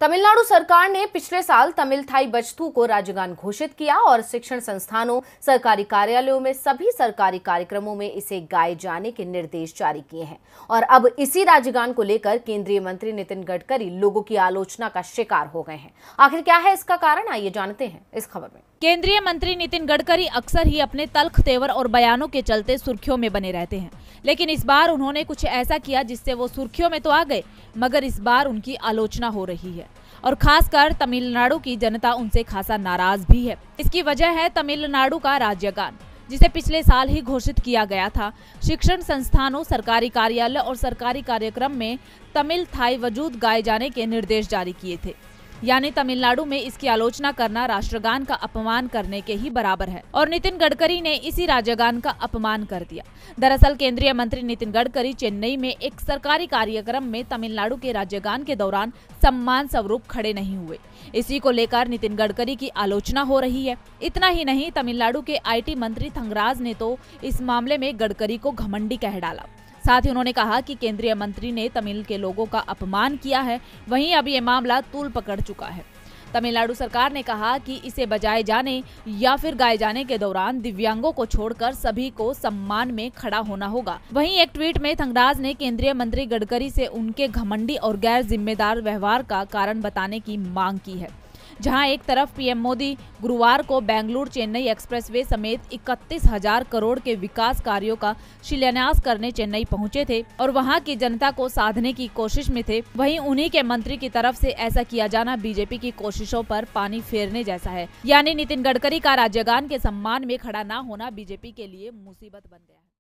तमिलनाडु सरकार ने पिछले साल तमिल थाई बच्चू को राज्यगान घोषित किया और शिक्षण संस्थानों, सरकारी कार्यालयों में सभी सरकारी कार्यक्रमों में इसे गाए जाने के निर्देश जारी किए हैं। और अब इसी राज्यगान को लेकर केंद्रीय मंत्री नितिन गडकरी लोगों की आलोचना का शिकार हो गए हैं। आखिर क्या है इसका कारण, आइए जानते हैं इस खबर में। केंद्रीय मंत्री नितिन गडकरी अक्सर ही अपने तल्ख तेवर और बयानों के चलते सुर्खियों में बने रहते हैं, लेकिन इस बार उन्होंने कुछ ऐसा किया जिससे वो सुर्खियों में तो आ गए, मगर इस बार उनकी आलोचना हो रही है और खासकर तमिलनाडु की जनता उनसे खासा नाराज भी है। इसकी वजह है तमिलनाडु का राज्यगान, जिसे पिछले साल ही घोषित किया गया था। शिक्षण संस्थानों, सरकारी कार्यालय और सरकारी कार्यक्रम में तमिल थाई वजूद गाए जाने के निर्देश जारी किए थे। यानी तमिलनाडु में इसकी आलोचना करना राष्ट्रगान का अपमान करने के ही बराबर है और नितिन गडकरी ने इसी राज्यगान का अपमान कर दिया। दरअसल केंद्रीय मंत्री नितिन गडकरी चेन्नई में एक सरकारी कार्यक्रम में तमिलनाडु के राज्यगान के दौरान सम्मान स्वरूप खड़े नहीं हुए। इसी को लेकर नितिन गडकरी की आलोचना हो रही है। इतना ही नहीं, तमिलनाडु के IT मंत्री थंगराज ने तो इस मामले में गडकरी को घमंडी कह डाला। साथ ही उन्होंने कहा कि केंद्रीय मंत्री ने तमिल के लोगों का अपमान किया है। वहीं अब ये मामला तूल पकड़ चुका है। तमिलनाडु सरकार ने कहा कि इसे बजाए जाने या फिर गाए जाने के दौरान दिव्यांगों को छोड़कर सभी को सम्मान में खड़ा होना होगा। वहीं एक ट्वीट में थंगराज ने केंद्रीय मंत्री गडकरी से उनके घमंडी और गैर जिम्मेदार व्यवहार का कारण बताने की मांग की है। जहां एक तरफ PM मोदी गुरुवार को बेंगलुरु चेन्नई एक्सप्रेसवे समेत 31,000 करोड़ के विकास कार्यों का शिलान्यास करने चेन्नई पहुंचे थे और वहां की जनता को साधने की कोशिश में थे, वहीं उन्हीं के मंत्री की तरफ से ऐसा किया जाना बीजेपी की कोशिशों पर पानी फेरने जैसा है। यानी नितिन गडकरी का राज्यगान के सम्मान में खड़ा न होना बीजेपी के लिए मुसीबत बन गया है।